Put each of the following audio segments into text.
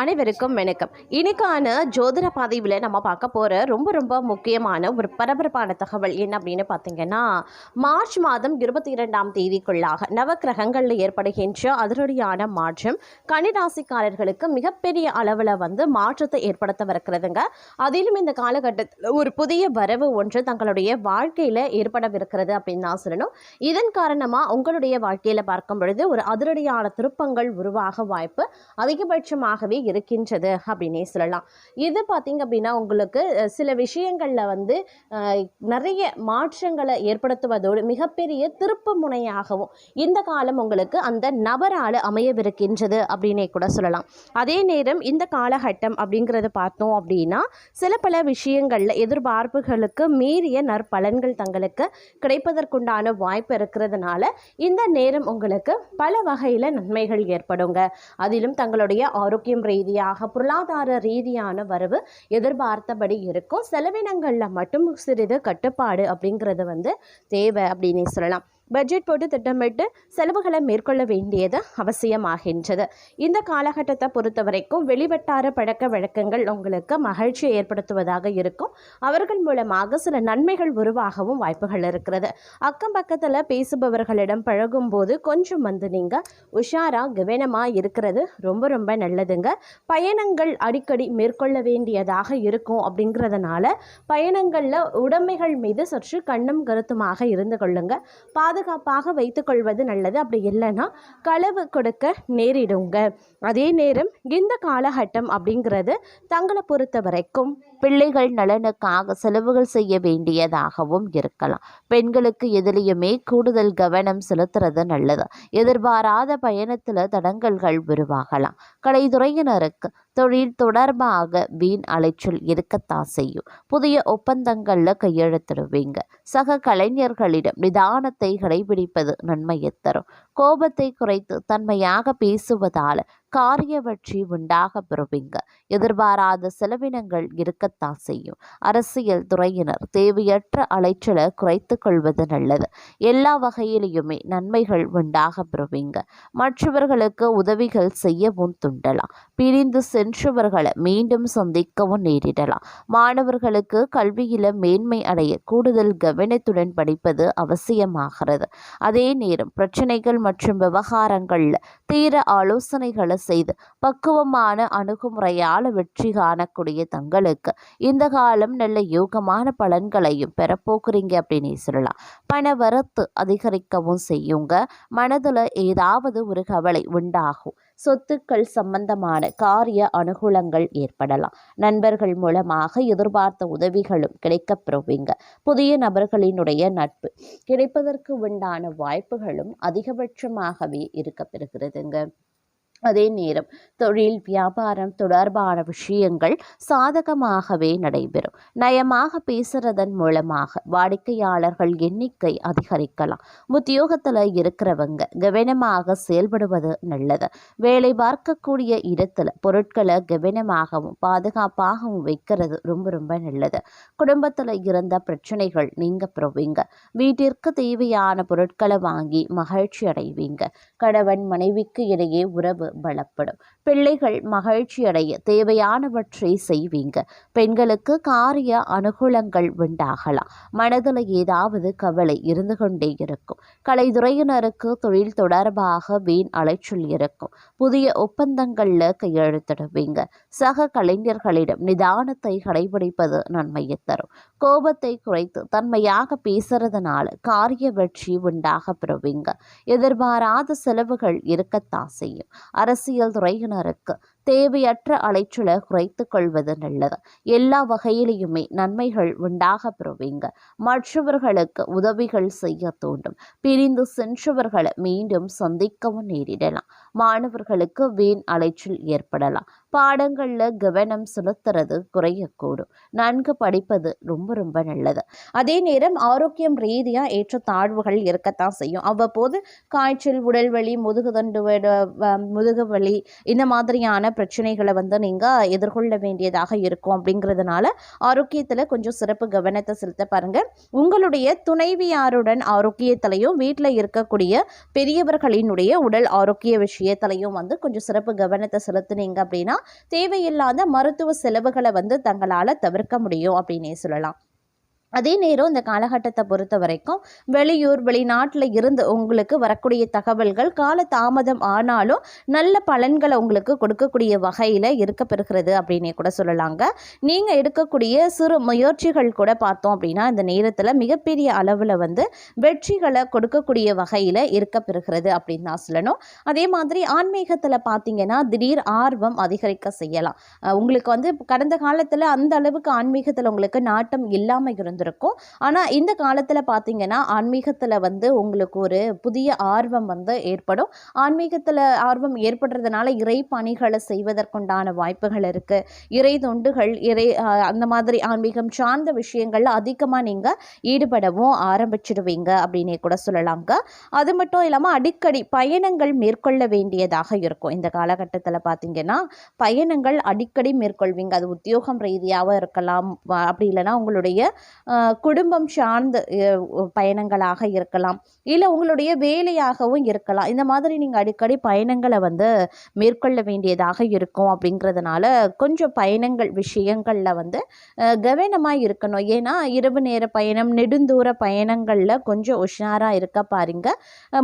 அனைவருக்கும் வணக்கம். இன்னைக்கான ஜோதிட பதிவில் நம்ம பார்க்க போகிற ரொம்ப முக்கியமான ஒரு பரபரப்பான தகவல் என்ன அப்படின்னு பார்த்தீங்கன்னா, மார்ச் மாதம் 22ஆம் தேதிக்குள்ளாக நவக்கிரகங்களில் ஏற்படுகின்ற அதிரடியான மாற்றம் கன்னிராசிக்காரர்களுக்கு மிகப்பெரிய அளவில் மாற்றத்தை ஏற்படுத்தவிருக்கிறதுங்க. அதிலும் இந்த காலகட்டத்தில் ஒரு புதிய வரவு ஒன்று தங்களுடைய வாழ்க்கையில் ஏற்படவிருக்கிறது அப்படின்னு தான் சொல்லணும். இதன் காரணமாக உங்களுடைய வாழ்க்கையில் பார்க்கும் பொழுது ஒரு அதிரடியான திருப்பங்கள் உருவாக வாய்ப்பு அதிகபட்சமாகவே இருக்கின்றது அப்படின்னே சொல்லலாம். இது பார்த்தீங்க அப்படின்னா உங்களுக்கு சில விஷயங்களில் நிறைய மாற்றங்களை ஏற்படுத்துவதோடு மிகப்பெரிய திருப்பு முனையாகவும் இந்த காலம் உங்களுக்கு அந்த நபரால் அமையவிருக்கின்றது அப்படின்னே கூட சொல்லலாம். அதே நேரம் இந்த காலகட்டம் அப்படிங்கிறத பார்த்தோம் அப்படின்னா சில பல விஷயங்களில் எதிர்பார்ப்புகளுக்கு மீறிய நற்பலன்கள் தங்களுக்கு கிடைப்பதற்குண்டான வாய்ப்பு இருக்கிறதுனால இந்த நேரம் உங்களுக்கு பல வகையில் நன்மைகள் ஏற்படுங்க. அதிலும் தங்களுடைய ஆரோக்கியம் ரீதியாக பொருளாதார ரீதியான வரவு எதிர்பார்த்தபடி இருக்கும். செலவினங்களில் மட்டும் சிறிது கட்டுப்பாடு அப்படிங்கிறது தேவை அப்படின்னே சொல்லலாம். பட்ஜெட் போட்டு திட்டமிட்டு செலவுகளை மேற்கொள்ள வேண்டியது அவசியமாகின்றது. இந்த காலகட்டத்தை பொறுத்த வரைக்கும் வெளிவட்டார பழக்க வழக்கங்கள் உங்களுக்கு மகிழ்ச்சியை ஏற்படுத்துவதாக இருக்கும். அவர்கள் மூலமாக சில நன்மைகள் உருவாகவும் வாய்ப்புகள் இருக்கிறது. அக்கம் பக்கத்தில் பேசுபவர்களிடம் பழகும் போது கொஞ்சம் நீங்கள் உஷாராக கவனமாக இருக்கிறது ரொம்ப நல்லதுங்க. பயணங்கள் அடிக்கடி மேற்கொள்ள வேண்டியதாக இருக்கும். அப்படிங்கிறதுனால பயணங்களில் உடைமைகள் மீது சற்று கண்ணும் கருத்துமாக இருந்து கொள்ளுங்க. பாதுகாப்பாக வைத்துக்கொள்வது நல்லது. அப்படி இல்லைன்னா களவு கொடுக்க நேரிடுங்க. அதே நேரம் இந்த காலகட்டம் அப்படிங்கிறது தங்களை பொறுத்த வரைக்கும் பிள்ளைகள் நலனுக்காக செலவுகள் செய்ய வேண்டியதாகவும் இருக்கலாம். பெண்களுக்கு எதிலையுமே கூடுதல் கவனம் செலுத்துறது நல்லது. எதிர்பாராத பயணத்தில் தடங்கல்கள் உருவாகலாம். கலைத்துறையினருக்கு தொழில் தொடர்பாக வீண் அலைச்சல் இருக்கத்தான் செய்யும். புதிய ஒப்பந்தங்களில் கையெழுத்திடுவீங்க. சக கலைஞர்களிடம் நிதானத்தை கடைபிடிப்பது நன்மையை தரும். கோபத்தை குறைத்து தன்மையாக பேசுவதால் காரிய வெற்றி உண்டாக பெறுவீங்க. எதிர்பாராத செலவினங்கள் இருக்கத்தான் செய்யும். அரசியல் துறையினர் தேவையற்ற அலைச்சலை குறைத்து கொள்வது நல்லது. எல்லா வகையிலையுமே நன்மைகள் உண்டாக பெறுவீங்க. மற்றவர்களுக்கு உதவிகள் செய்யவும் துண்டலாம். பிரிந்து சென்றவர்களை மீண்டும் சந்திக்கவும் நேரிடலாம். மாணவர்களுக்கு கல்வியில மேன்மை அடைய கூடுதல் கவனத்துடன் படிப்பது அவசியமாகிறது. அதே நேரம் பிரச்சனைகள் மற்றும் விவகாரங்கள்ல தீர ஆலோசனைகளை செய்து பக்குவமான அணுகுமுறையால் வெற்றி காணக்கூடிய தங்களுக்கு இந்த காலம் நல்ல யோகமான பலன்களையும் பெறப்போக்குறீங்க அப்படின்னு சொல்லலாம். பண வரத்து அதிகரிக்கவும் செய்யுங்க. மனதுல ஏதாவது ஒரு கவலை உண்டாகும். சொத்துக்கள் சம்பந்தமான காரிய அனுகூலங்கள் ஏற்படலாம். நண்பர்கள் மூலமாக எதிர்பார்த்த உதவிகளும் கிடைக்கப்பெறுவீங்க. புதிய நபர்களினுடைய நட்பு கிடைப்பதற்கு உண்டான வாய்ப்புகளும் அதிகபட்சமாகவே இருக்கப்பெறுகிறதுங்க. அதே நேரம் தொழில் வியாபாரம் தொடர்பான விஷயங்கள் சாதகமாகவே நடைபெறும். நயமாக பேசுறதன் மூலமாக வாடிக்கையாளர்கள் எண்ணிக்கை அதிகரிக்கலாம். உத்தியோகத்தில் இருக்கிறவங்க கவனமாக செயல்படுவது நல்லது. வேலை பார்க்கக்கூடிய இடத்துல பொருட்களை கவனமாகவும் பாதுகாப்பாகவும் வைக்கிறது ரொம்ப நல்லது. குடும்பத்தில் இருந்த பிரச்சனைகள் நீங்க பெறுவீங்க. வீட்டிற்கு தேவையான பொருட்களை வாங்கி மகிழ்ச்சி அடைவீங்க. கணவன் மனைவிக்கு இடையே உறவு பலப்படும். பிள்ளைகள் மகிழ்ச்சி அடைய தேவையானவற்றை செய்வீங்க. பெண்களுக்கு காரிய அனுகூலங்கள் உண்டாகலாம். மனதில் ஏதாவது கவலை இருந்து கொண்டே இருக்கும். கலைத்துறையினருக்கு தொழில் தொடர்பாக வீண் அலைச்சல் இருக்கும். புதிய ஒப்பந்தங்கள்ல கையெழுத்திடுவீங்க. சக கலைஞர்களிடம் நிதானத்தை கடைபிடிப்பது நன்மையை தரும். கோபத்தை குறைத்து தன்மையாக பேசுறதுனால காரிய வெற்றி உண்டாக பெறுவீங்க. எதிர்பாராத செலவுகள் இருக்கத்தான் செய்யும். அரசியல் துறையினருக்கு தேவையற்ற அலைச்சலை குறைத்து கொள்வது நல்லது. எல்லா வகையிலையுமே நன்மைகள் உண்டாக பெறுவீங்க. மற்றவர்களுக்கு உதவிகள் செய்ய தூண்டும். பிரிந்து சென்றவர்களை மீண்டும் சந்திக்கவும் நேரிடலாம். மாணவர்களுக்கு வீண் அலைச்சல் ஏற்படலாம். பாடங்கள்ல கவனம் செலுத்துறது குறையக்கூடும். நன்கு படிப்பது ரொம்ப நல்லது. அதே நேரம் ஆரோக்கியம் ரீதியா ஏற்ற தாழ்வுகள் இருக்கத்தான் செய்யும். அவ்வப்போது காய்ச்சல், உடல் வலி, முதுகு வலி இந்த மாதிரியான பிரச்சனைகளை வந்து நீங்கள் எதிர்கொள்ள வேண்டியதாக இருக்கும். அப்படிங்கிறதுனால ஆரோக்கியத்தில் கொஞ்சம் சிறப்பு கவனத்தை செலுத்த பாருங்கள். உங்களுடைய துணைவியாருடன் ஆரோக்கியத்திலையும் வீட்டில் இருக்கக்கூடிய பெரியவர்களினுடைய உடல் ஆரோக்கிய விஷயத்திலையும் வந்து கொஞ்சம் சிறப்பு கவனத்தை செலுத்துனீங்க அப்படின்னா தேவையில்லாத மருத்துவ செலவுகளை வந்து தங்களால் தவிர்க்க முடியும் அப்படின்னே சொல்லலாம். அதே நேரம் இந்த காலகட்டத்தை பொறுத்த வரைக்கும் வெளியூர் வெளிநாட்டில் இருந்து உங்களுக்கு வரக்கூடிய தகவல்கள் கால தாமதம் ஆனாலும் நல்ல பலன்களை உங்களுக்கு கொடுக்கக்கூடிய வகையில் இருக்க பெறுகிறது அப்படின்னே கூட சொல்லலாங்க. நீங்கள் எடுக்கக்கூடிய சிறு முயற்சிகள் கூட பார்த்தோம் அப்படின்னா இந்த நேரத்தில் மிகப்பெரிய அளவில் வந்து வெற்றிகளை கொடுக்கக்கூடிய வகையில் இருக்க பெறுகிறது அப்படின்னு தான் சொல்லணும். அதே மாதிரி ஆன்மீகத்தில் பார்த்தீங்கன்னா திடீர் ஆர்வம் அதிகரிக்க செய்யலாம். உங்களுக்கு வந்து கடந்த காலத்தில் அந்த அளவுக்கு ஆன்மீகத்தில் உங்களுக்கு நாட்டம் இல்லாமல் இருந்திருக்கும். ஆனால் இந்த காலத்தில் பார்த்தீங்கன்னா ஆன்மீகத்தில் வந்து உங்களுக்கு ஒரு புதிய ஆர்வம் வந்து ஏற்படும். ஆன்மீகத்தில் ஆர்வம் ஏற்படுறதுனால இறை பணிகளை செய்வதற்குண்டான வாய்ப்புகள் இருக்குது. இறை தொண்டுகள் அந்த மாதிரி ஆன்மீகம் சார்ந்த விஷயங்கள்ல அதிகமாக நீங்கள் ஈடுபடவும் ஆரம்பிச்சிடுவீங்க அப்படின்னே கூட சொல்லலாங்க. அது மட்டும் இல்லாமல் அடிக்கடி பயணங்கள் மேற்கொள்ள வேண்டியதாக இருக்கும். இந்த காலகட்டத்தில் பார்த்தீங்கன்னா பயணங்கள் அடிக்கடி மேற்கொள்வீங்க. அது உத்தியோகம் ரீதியாக இருக்கலாம், அப்படி இல்லைன்னா உங்களுடைய குடும்பம் சார்ந்த பயணங்களாக இருக்கலாம், இல்லை உங்களுடைய வேலையாகவும் இருக்கலாம். இந்த மாதிரி நீங்கள் அடிக்கடி பயணங்களை வந்து மேற்கொள்ள வேண்டியதாக இருக்கும். அப்படிங்கிறதுனால கொஞ்சம் பயணங்கள் விஷயங்களில் வந்து கவனமாக இருக்கணும். ஏன்னா இரவு நேர பயணம் நெடுந்தூர பயணங்களில் கொஞ்சம் உஷாராக இருக்க பாருங்க.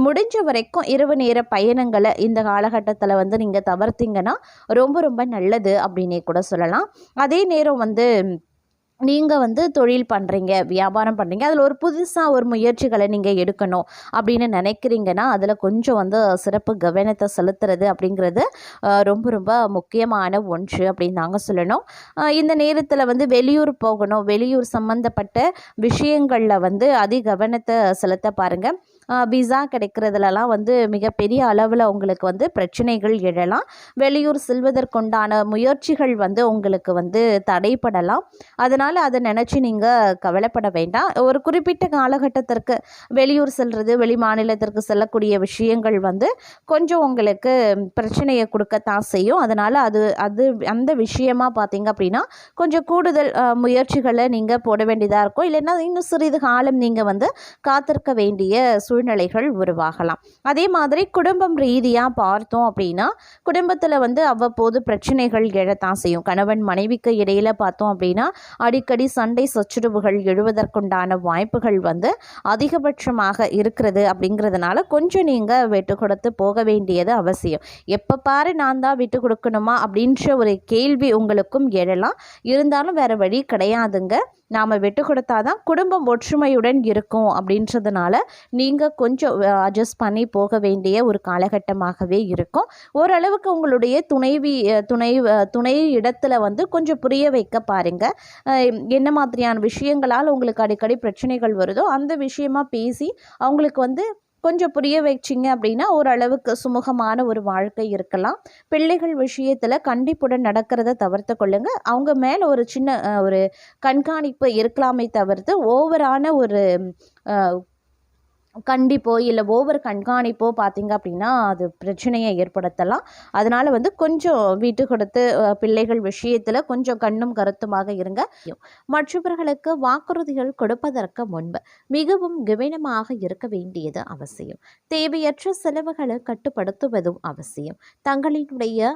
முடிஞ்ச வரைக்கும் இரவு நேர பயணங்களை இந்த காலகட்டத்தில் வந்து நீங்கள் தவிர்த்தீங்கன்னா ரொம்ப ரொம்ப நல்லது அப்படின்னே கூட சொல்லலாம். அதே நேரம் வந்து நீங்கள் வந்து தொழில் பண்ணுறீங்க, வியாபாரம் பண்ணுறீங்க, அதில் ஒரு புதுசாக ஒரு முயற்சிகளை நீங்கள் எடுக்கணும் அப்படின்னு நினைக்கிறீங்கன்னா அதில் கொஞ்சம் வந்து சிறப்பு கவனத்தை செலுத்துறது அப்படிங்கிறது ரொம்ப ரொம்ப முக்கியமான ஒன்று அப்படின்னு நாங்கள் சொல்லணும். இந்த நேரத்தில் வந்து வெளியூர் போகணும், வெளியூர் சம்மந்தப்பட்ட விஷயங்களில் வந்து அதிக கவனத்தை செலுத்த பாருங்கள். விசா கிடைக்கிறதுலலாம் வந்து மிகப்பெரிய அளவில் உங்களுக்கு வந்து பிரச்சனைகள் எழலாம். வெளியூர் செல்வதற்குண்டான முயற்சிகள் வந்து உங்களுக்கு வந்து தடைப்படலாம். அதனால் அதை நினச்சி நீங்கள் கவலைப்பட வேண்டாம். ஒரு குறிப்பிட்ட காலகட்டத்திற்கு வெளியூர் செல்வது, வெளி மாநிலத்திற்கு செல்லக்கூடிய விஷயங்கள் வந்து கொஞ்சம் உங்களுக்கு பிரச்சனையை கொடுக்கத்தான் செய்யும். அதனால் அந்த விஷயமா பார்த்தீங்க அப்படின்னா கொஞ்சம் கூடுதல் முயற்சிகளை நீங்கள் போட வேண்டியதாக இருக்கும். இல்லைன்னா இன்னும் சிறிது காலம் நீங்கள் வந்து காத்திருக்க வேண்டிய சூழ்நிலைகள் உருவாகலாம். அதே மாதிரி குடும்பம் ரீதியாக பார்த்தோம் அப்படின்னா குடும்பத்தில் வந்து அவ்வப்போது பிரச்சனைகள் எழத்தான் செய்யும். கணவன் மனைவிக்கு இடையில் பார்த்தோம் அப்படின்னா அடிக்கடி சண்டை சச்சுரவுகள் எழுவதற்குண்டான வாய்ப்புகள் வந்து அதிகபட்சமாக இருக்கிறது. அப்படிங்கிறதுனால கொஞ்சம் நீங்கள் விட்டு கொடுத்து போக வேண்டியது அவசியம். எப்போ பாரு நான் தான் விட்டு கொடுக்கணுமா அப்படின்ற ஒரு கேள்வி உங்களுக்கும் எழலாம். இருந்தாலும் வேறு வழி கிடையாதுங்க. நாம் விட்டு கொடுத்தாதான் குடும்பம் ஒற்றுமையுடன் இருக்கும். அப்படின்றதுனால நீங்கள் கொஞ்சம் அட்ஜஸ்ட் பண்ணி போக வேண்டிய ஒரு காலகட்டமாகவே இருக்கும். ஓரளவுக்கு உங்களுடைய துணை இடத்துல வந்து கொஞ்சம் புரிய வைக்க பாருங்கள். என்ன மாதிரியான விஷயங்களால் உங்களுக்கு அடிக்கடி பிரச்சனைகள் வருதோ அந்த விஷயமா பேசி அவங்களுக்கு வந்து கொஞ்சம் புரிய வச்சிங்க அப்படின்னா ஓரளவுக்கு சுமூகமான ஒரு வாழ்க்கை இருக்கலாம். பிள்ளைகள் விஷயத்தில் கண்டிப்புடன் நடக்கிறத தவிர்த்து கொள்ளுங்க. அவங்க மேலே ஒரு சின்ன ஒரு கண்காணிப்பு இருக்கலாமே தவிர்த்து ஓவரான ஒரு கண்டிப்போ இல்லை ஓவர் கண்காணிப்போ பார்த்தீங்க அப்படின்னா அது பிரச்சனையை ஏற்படுத்தலாம். அதனால் வந்து கொஞ்சம் விட்டு கொடுத்து பிள்ளைகள் விஷயத்தில் கொஞ்சம் கண்ணும் கருத்துமாக இருங்க. மற்றவர்களுக்கு வாக்குறுதிகள் கொடுப்பதற்கு முன்பு மிகவும் கவனமாக இருக்க வேண்டியது அவசியம். தேவையற்ற செலவுகளை கட்டுப்படுத்துவதும் அவசியம். தங்களினுடைய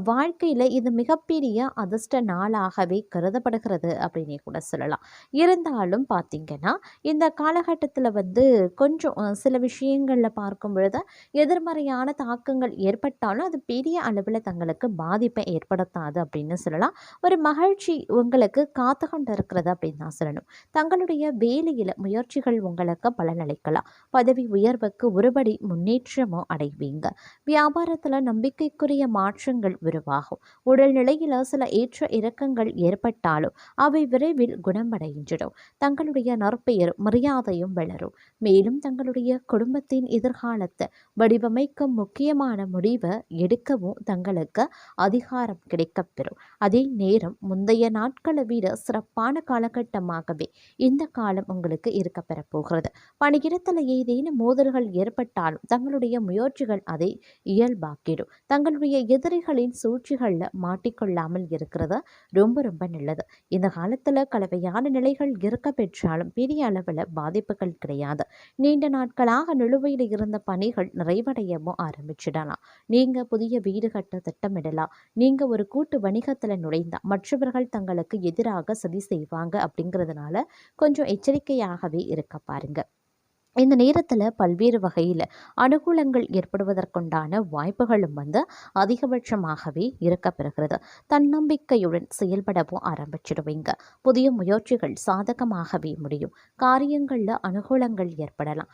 வாழ்க்கையில் இது மிகப்பெரிய அதிர்ஷ்ட நாளாகவே கருதப்படுகிறது அப்படின்னே கூட சொல்லலாம். இருந்தாலும் பார்த்தீங்கன்னா இந்த காலகட்டத்தில் வந்து கொஞ்சம் சில விஷயங்களில் பார்க்கும் பொழுது எதிர்மறையான தாக்கங்கள் ஏற்பட்டாலும் அது பெரிய அளவில் தங்களுக்கு பாதிப்பை ஏற்படுத்தாது அப்படின்னு சொல்லலாம். ஒரு மகிழ்ச்சி உங்களுக்கு காத்து கொண்டு இருக்கிறது அப்படின்னு தான் சொல்லணும். தங்களுடைய வேலையில் முயற்சிகள் உங்களுக்கு பலனளிக்கலாம். பதவி உயர்வுக்கு ஒருபடி முன்னேற்றமும் அடைவீங்க. வியாபாரத்தில் நம்பிக்கைக்குரிய மாற்றங்கள் உருவாகும். உடல்நிலையில் சில ஏற்ற இறக்கங்கள் ஏற்பட்டாலும் அவை விரைவில் குணமடைஞ்சிடும். தங்களுடைய நற்பெயர் மரியாதையும் வளரும். மேலும் தங்களுடைய குடும்பத்தின் எதிர்காலத்தை வடிவமைக்கும் முக்கியமான முடிவை எடுக்கவும் தங்களுக்கு அதிகாரம் கிடைக்கப்பெறும். அதே நேரம் முந்தைய நாட்களை விட சிறப்பான காலகட்டமாகவே இந்த காலம் உங்களுக்கு இருக்கப்பெற போகிறது. பணியிடத்தில் ஏதேனும் மோதல்கள் ஏற்பட்டாலும் தங்களுடைய முயற்சிகள் அதை இயல்பாக்கிடும். தங்களுடைய எதிரிகளின் சூழ்ச்சிகளில் மாட்டிக்கொள்ளாமல் இருக்கிறது ரொம்ப ரொம்ப நல்லது. இந்த காலத்தில் கலவையான நிலைகள் இருக்க பெற்றாலும் பெரிய அளவில் பாதிப்புகள் கிடையாது. நீண்ட நாட்களாக நிலுவையில் இருந்த பணிகள் நிறைவடையவும் ஆரம்பிச்சிடலாம். நீங்க புதிய வீடு கட்ட திட்டமிடலாம். நீங்க ஒரு கூட்டு வணிகத்தில் நுழைந்தா மற்றவர்கள் தங்களுக்கு எதிராக சதி செய்வாங்க அப்படிங்கிறதுனால கொஞ்சம் எச்சரிக்கையாகவே இருக்க பாருங்க. இந்த நேரத்தில் பல்வேறு வகையில் அனுகூலங்கள் ஏற்படுவதற்குண்டான வாய்ப்புகளும் அதிகபட்சமாகவே இருக்கப்பெறுகிறது. தன்னம்பிக்கையுடன் செயல்படவும் ஆரம்பிச்சிடுவீங்க. புதிய முயற்சிகள் சாதகமாகவே முடியும். காரியங்களில் அனுகூலங்கள் ஏற்படலாம்.